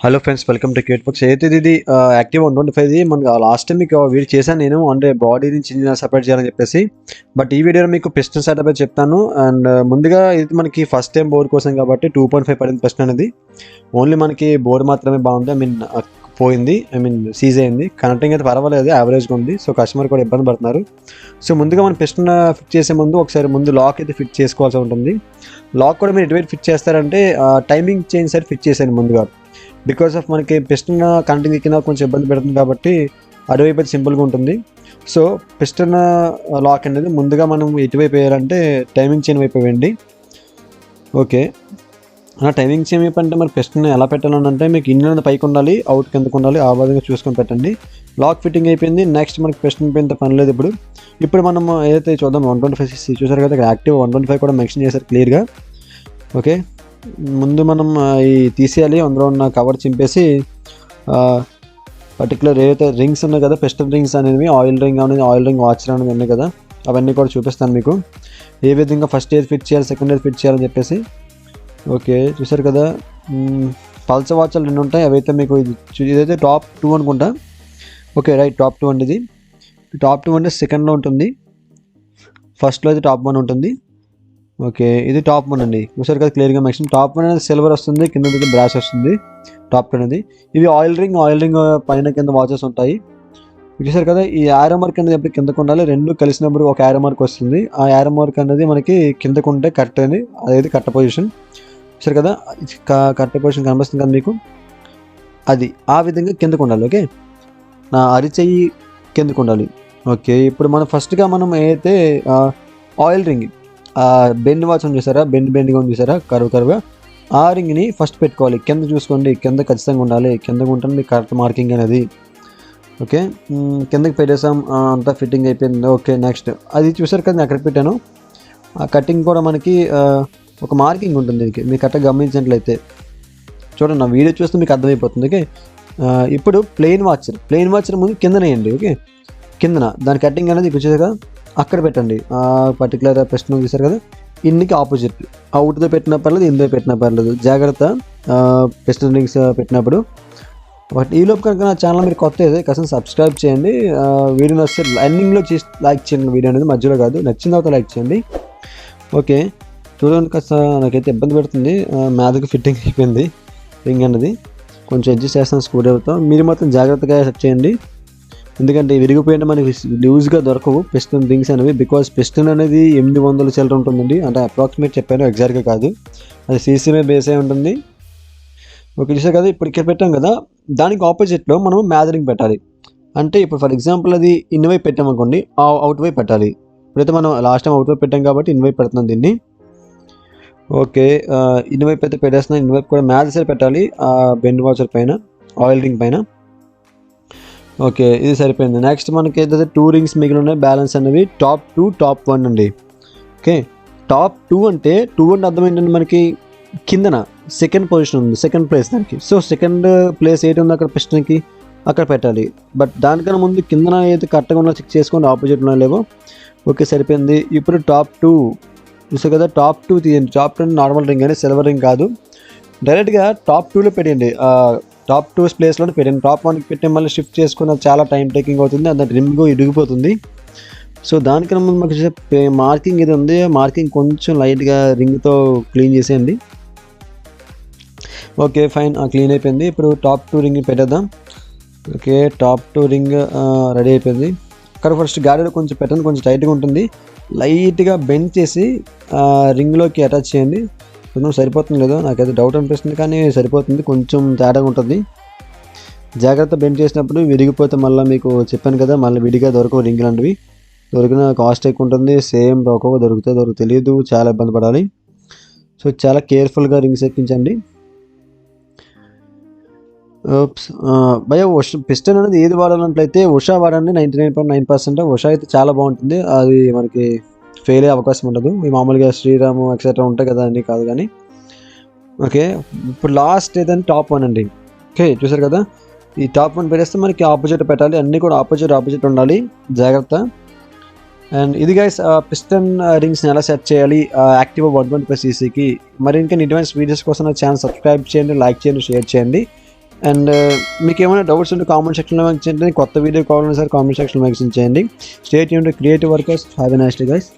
Hello friends, welcome to create. అయితే ఇది active 125 మనకు లాస్ట్ టైం మీకు వీడియో చేశాను నేను, అంటే బాడీ నుంచి సెపరేట్ చేయాలని చెప్పేసి. బట్ ఈ వీడియోలో మీకు పిస్టన్ సెటప్ అయితే చెప్తాను. అండ్ ముందుగా ఇది మనకి ఫస్ట్ టైం బోర్ కోసం కాబట్టి 2.5 పడింది పిస్టన్ అనేది. ఓన్లీ మనకి బోర్ మాత్రమే బాగుంది, పోయింది, సీజ్ అయింది. కనెక్టింగ్ అయితే పర్వాలేదు, యావరేజ్గా ఉంది. సో కస్టమర్ కూడా ఇబ్బంది పడుతున్నారు. సో ముందుగా మనం పిస్టన్ ఫిట్ చేసే ముందు ఒకసారి లాక్ అయితే ఫిట్ చేసుకోవాల్సి ఉంటుంది. లాక్ కూడా మీరు ఎటువైపు ఫిట్ చేస్తారంటే టైమింగ్ చైన్ సైడ్ ఫిట్ చేసేయండి ముందుగా. బికాస్ ఆఫ్ మనకి పిస్టన్ కనెక్టింగ్ కింద కొంచెం ఇబ్బంది పెడుతుంది కాబట్టి అటువైపు అయితే సింపుల్గా ఉంటుంది. సో పిస్టన్ లాక్ అనేది ముందుగా మనం ఎటువైపు వేయాలంటే టైమింగ్ చైన్ వైపు వేయండి. ఓకే, అలా టైమింగ్ చైన్ వైపు అంటే మరి పిస్టన్ ఎలా పెట్టాలని అంటే మీకు ఇన్ అనేది పైకి ఉండాలి, అవుట్ కిందకు ఉండాలి, ఆ విధంగా చూసుకొని పెట్టండి. లాక్ ఫిట్టింగ్ అయిపోయింది. నెక్స్ట్ మనకి పిస్టన్ పోయినంత పని లేదు. ఇప్పుడు మనం ఏదైతే చూద్దాం 125 చూసారు కదా, ఇక్కడ యాక్టివ్ 125 కూడా మెన్షన్ చేశారు క్లియర్గా. ఓకే, ముందు మనం ఈ తీసేయాలి, అందులో ఉన్న కవర్ చింపేసి పర్టికులర్ ఏదైతే రింగ్స్ ఉన్నాయి కదా, పిస్టన్ రింగ్స్ అనేవి, ఆయిల్ రింగ్ అనేది, ఆయిల్ రింగ్ వాచర్ అనేది ఉన్నాయి కదా, అవన్నీ కూడా చూపిస్తాను మీకు ఏ విధంగా ఫస్ట్ ఇయర్ ఫిట్ చేయాలి, సెకండ్ ఇయర్ ఫిట్ చేయాలని చెప్పేసి. ఓకే, చూసారు కదా, పల్స వాచర్లు 2 ఉంటాయి. అవైతే మీకు ఇదైతే టాప్ 2 అనుకుంటా. ఓకే రైట్, టాప్ 2 అండి. ఇది టాప్ 2 అంటే సెకండ్లో ఉంటుంది, ఫస్ట్లో అయితే టాప్ 1 ఉంటుంది. ఓకే, ఇది టాప్ 1 అండి. చూసారు కదా క్లియర్గా మెన్షన్. టాప్ 1 అనేది సిల్వర్ వస్తుంది, కింద దగ్గర బ్రాష్ వస్తుంది. టాప్ 2 అనేది ఇవి ఆయిల్ రింగ్ పైన కింద వాచెస్ ఉంటాయి. చూసారు కదా, ఈ యారో మార్క్ అనేది ఎప్పుడు కిందకు ఉండాలి, రెండు కలిసినప్పుడు ఒక యారో మార్క్ వస్తుంది. ఆ యారో మార్క్ అనేది మనకి కిందకు ఉంటే కరెక్ట్ అని, అదేది కరెక్ట్ పొజిషన్. చూసారు కదా, కరెక్ట్ పొజిషన్ కనిపిస్తుంది కదా మీకు, అది ఆ విధంగా కిందకు ఉండాలి. ఓకే, నా అరిచెయ్యి కిందకు ఉండాలి. ఓకే, ఇప్పుడు మనం ఫస్ట్గా మనం ఏదైతే ఆయిల్ రింగ్ బెండ్ వాచ్ చూసారా, బెండ్గా ఉంది చూసారా, కరువుగా ఆ రింగ్ని ఫస్ట్ పెట్టుకోవాలి. కింద చూసుకోండి, కింద ఖచ్చితంగా ఉండాలి, కిందకు ఉంటుంది కరెక్ట్ మార్కింగ్ అనేది. ఓకే, కిందకి పెట్టేసాం, అంతా ఫిట్టింగ్ అయిపోయింది. ఓకే, నెక్స్ట్ అది చూసారు కదా నేను అక్కడ పెట్టాను. ఆ కటింగ్ కూడా మనకి ఒక మార్కింగ్ ఉంటుంది దీనికి, మీకు కరెక్ట్గా గమనించినట్లయితే చూడండి, నా వీడియో చూస్తే మీకు అర్థమైపోతుంది. ఓకే, ఇప్పుడు ప్లెయిన్ వాచర్ ముందు కిందన వేయండి. ఓకే, కిందన దాని కటింగ్ అనేది చూసారు కదా, అక్కడ పెట్టండి. పర్టికులర్ పిస్టన్ చూసారు కదా, ఇన్నికి ఆపోజిట్, అవుట్తో పెట్టినా పర్లేదు, ఇందులో పెట్టినా పర్లేదు, జాగ్రత్త పిస్టన్ రింగ్స్ పెట్టినప్పుడు. బట్ ఈలోపు కనుక నా ఛానల్ మీరు కొత్త అయితే కాస్త సబ్స్క్రైబ్ చేయండి. వీడియో నచ్చితే ఎండింగ్లో లైక్ చేయండి, వీడియో అనేది మధ్యలో కాదు, నచ్చిన తర్వాత లైక్ చేయండి. ఓకే, చూడండి, కాస్త నాకైతే ఇబ్బంది పెడుతుంది, మ్యాథ్కి ఫిట్టింగ్ అయిపోయింది రింగ్ అనేది. కొంచెం అడ్జస్ట్ చేస్తాను స్క్రూ డ్రైవర్తో, మీరు మాత్రం జాగ్రత్తగా సెట్ చేయండి. ఎందుకంటే విరిగిపోయిన మనకి లూజ్గా దొరకవు పిస్టన్ రింగ్స్ అనేవి. బికాజ్ పిస్టన్ అనేది 800 చిల్లర ఉంటుందండి, అంటే అప్రాక్సిమేట్ చెప్పాను, ఎగ్జాక్ట్గా కాదు, అది సీసీమే బేస్ అయి ఉంటుంది. ఓకే, చూసారు కదా, ఇప్పుడు ఇక్కడ పెట్టాం కదా, దానికి ఆపోజిట్లో మనం మ్యాథ్ రింగ్ పెట్టాలి. అంటే ఇప్పుడు ఫర్ ఎగ్జాంపుల్ అది ఇన్వైపు పెట్టామనుకోండి, అవుట్ వైపు పెట్టాలి. ఇప్పుడైతే మనం లాస్ట్ టైం అవుట్ వైపు పెట్టాం కాబట్టి ఇన్వైపు పెడుతున్నాం దీన్ని. ఓకే, ఇన్వైపు అయితే పెట్టేస్తున్నాం, ఇన్వైపు కూడా మ్యాథ్ సైడ్ పెట్టాలి, బెండ్ వాచర్ పైన, ఆయిల్ రింగ్ పైన. ఓకే, ఇది సరిపోయింది. నెక్స్ట్ మనకి ఏదైతే 2 రింగ్స్ మిగిలి ఉన్నాయి బ్యాలెన్స్ అనేవి, టాప్ 2 టాప్ 1 అండి. ఓకే, టాప్ 2 అంటే అర్థం ఏంటంటే మనకి కిందన సెకండ్ పొజిషన్ ఉంది, సెకండ్ ప్లేస్ దానికి. సో సెకండ్ ప్లేస్ ఏంటి ఉంది అక్కడ పిస్టన్కి, అక్కడ పెట్టాలి. బట్ దానికన్నా ముందు కిందన ఏదైతే కరెక్ట్గా ఉన్నా చెక్ చేసుకోండి, ఆపోజిట్లో లేవో. ఓకే, సరిపోయింది. ఇప్పుడు టాప్ 2 చూసారు కదా, టాప్ 2 తీయండి. టాప్ 2 నార్మల్ రింగ్ అని, సిల్వర్ రింగ్ కాదు, డైరెక్ట్గా టాప్ 2లో పెట్టండి. టాప్ 2 ప్లేస్లో పెట్టండి. టాప్ 1కి పెట్టి మళ్ళీ షిఫ్ట్ చేసుకున్న చాలా టైం టేకింగ్ అవుతుంది, అది రిమ్గా ఇరిగిపోతుంది. సో దానికన్నా ముందు మాకు మార్కింగ్ ఇది ఉంది, మార్కింగ్ కొంచెం లైట్గా రింగ్తో క్లీన్ చేసేయండి. ఓకే ఫైన్, క్లీన్ అయిపోయింది. ఇప్పుడు టాప్ 2 రింగ్ పెట్టేద్దాం. ఓకే, టాప్ 2 రింగ్ రెడీ అయిపోయింది. అక్కడ ఫస్ట్ గాడిలో కొంచెం పెట్టండి, కొంచెం టైట్గా ఉంటుంది, లైట్గా బెండ్ చేసి రింగ్లోకి అటాచ్ చేయండి. కొంచెం సరిపోతుంది లేదో నాకైతే డౌట్ అనిపిస్తుంది, కానీ సరిపోతుంది, కొంచెం తేడాగా ఉంటుంది. జాగ్రత్త, బెండ్ చేసినప్పుడు విరిగిపోతే మళ్ళీ మీకు చెప్పాను కదా, మళ్ళీ విడిగా దొరకవు రింగ్ లాంటివి, దొరికిన కాస్ట్ ఎక్కువ ఉంటుంది, సేమ్ దొరుకుతాయి తెలియదు, చాలా ఇబ్బంది పడాలి. సో చాలా కేర్ఫుల్గా రింగ్స్ ఎక్కించండి. భయ పిస్టన్ అనేది ఏది వాడాలంటే ఉషా వాడండి, 99.9%. ఉషా అయితే చాలా బాగుంటుంది, అది మనకి ఫెయిల్ అయ్యే అవకాశం ఉండదు. ఈ మామూలుగా శ్రీరాము ఎక్సెట్రా ఉంటాయి కదా, అన్నీ కాదు కానీ. ఓకే, ఇప్పుడు లాస్ట్ ఏదంటే టాప్ 1 అండి. ఓకే, చూసారు కదా, ఈ టాప్ 1 పెట్టేస్తే మనకి ఆపోజిట్ పెట్టాలి, అన్నీ కూడా ఆపోజిట్ ఉండాలి, జాగ్రత్త. అండ్ ఇది గైస్ పిస్టన్ రింగ్స్ని ఎలా సెట్ చేయాలి యాక్టివా 125cc కి. మరి ఇంకా అడ్వాన్స్ వీడియోస్ కోసం నా ఛానల్ సబ్స్క్రైబ్ చేయండి, లైక్ చేయండి, షేర్ చేయండి. అండ్ మీకు ఏమైనా డౌట్స్ ఉంటే కామెంట్ సెక్షన్లో మెన్షన్ చేయండి. కొత్త వీడియో కావాలన్నా సరే కామెంట్ సెక్షన్లో మెన్షన్ చేయండి. Stay tuned to creative workers. Have a nice day guys.